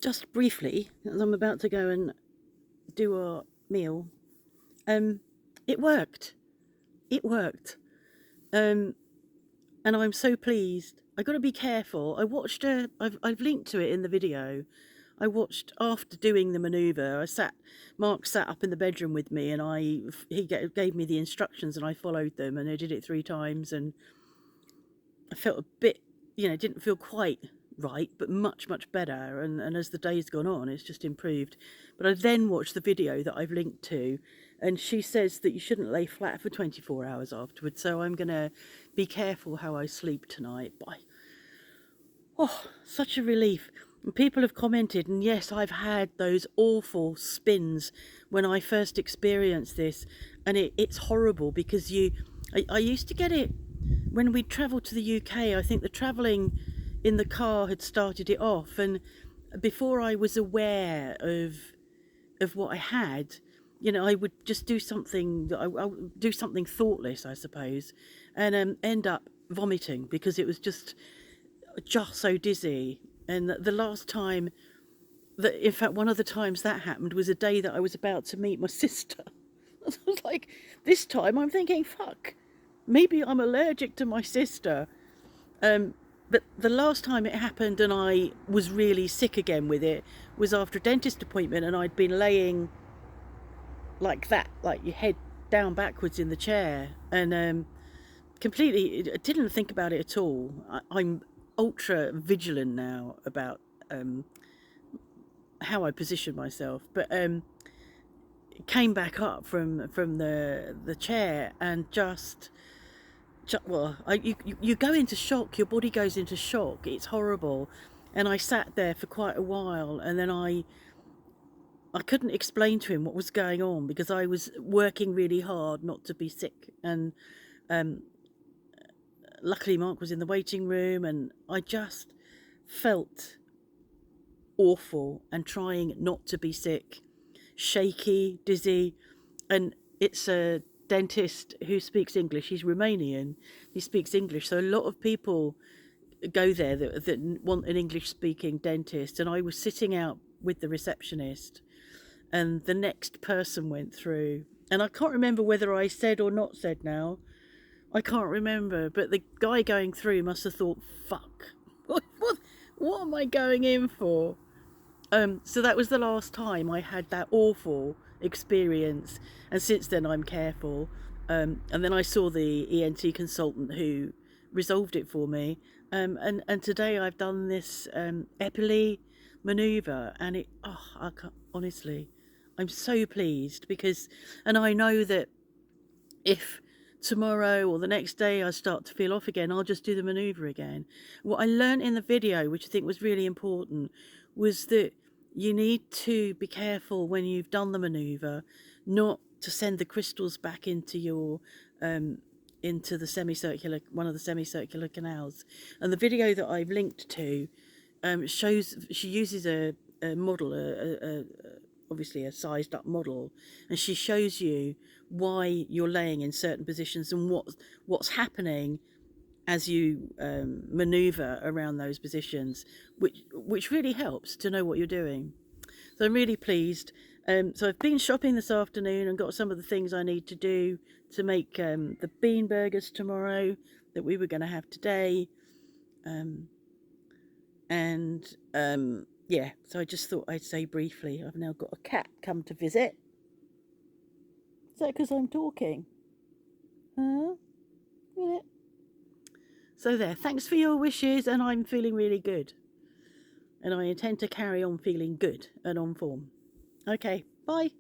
just briefly, as I'm about to go and do our meal, it worked. It worked. And I'm so pleased. I got to be careful. I watched I've linked to it in the video. I watched after doing the manoeuvre. Mark sat up in the bedroom with me, and he gave me the instructions, and I followed them, and I did it 3 times, and I felt a bit, didn't feel quite right, but much, much better. And as the day's gone on, it's just improved. But I then watched the video that I've linked to, and she says that you shouldn't lay flat for 24 hours afterwards. So I'm going to be careful how I sleep tonight. But such a relief. And people have commented, and yes, I've had those awful spins when I first experienced this, and it's horrible because I used to get it when we travelled to the UK. I think the travelling in the car had started it off, and before I was aware of what I had, I would just do something. I would do something thoughtless, I suppose, and end up vomiting because it was just so dizzy. And the last time in fact, one of the times that happened was a day that I was about to meet my sister. I was like, this time I'm thinking, fuck, maybe I'm allergic to my sister. But the last time it happened and I was really sick again with it was after a dentist appointment, and I'd been laying like that, like your head down backwards in the chair, and completely, I didn't think about it at all. I'm ultra vigilant now about how I position myself, but came back up from the chair and you go into shock. Your body goes into shock. It's horrible. And I sat there for quite a while, and then I couldn't explain to him what was going on because I was working really hard not to be sick. And luckily Mark was in the waiting room, and I just felt awful and trying not to be sick, shaky, dizzy. And it's a dentist who speaks English. He's Romanian. He speaks English, so a lot of people go there that want an English speaking dentist. And I was sitting out with the receptionist, and the next person went through, and I can't remember whether I said or not said now. I can't remember, but the guy going through must have thought, fuck, what am I going in for? So that was the last time I had that awful experience, and since then I'm careful. And then I saw the ENT consultant who resolved it for me, and today I've done this Epley manoeuvre, and I can't, honestly, I'm so pleased and I know that if tomorrow or the next day I start to feel off again, I'll just do the manoeuvre again. What I learned in the video, which I think was really important, was that you need to be careful when you've done the manoeuvre not to send the crystals back into your into the one of the semicircular canals. And the video that I've linked to shows, she uses a model, obviously a sized up model, and she shows you why you're laying in certain positions and what's happening as you maneuver around those positions, which really helps to know what you're doing. So I'm really pleased. So I've been shopping this afternoon and got some of the things I need to do to make the bean burgers tomorrow that we were going to have today. Yeah, so I just thought I'd say briefly, I've now got a cat come to visit. Is that because I'm talking? Huh? Yeah. So there, thanks for your wishes, and I'm feeling really good. And I intend to carry on feeling good and on form. Okay, bye.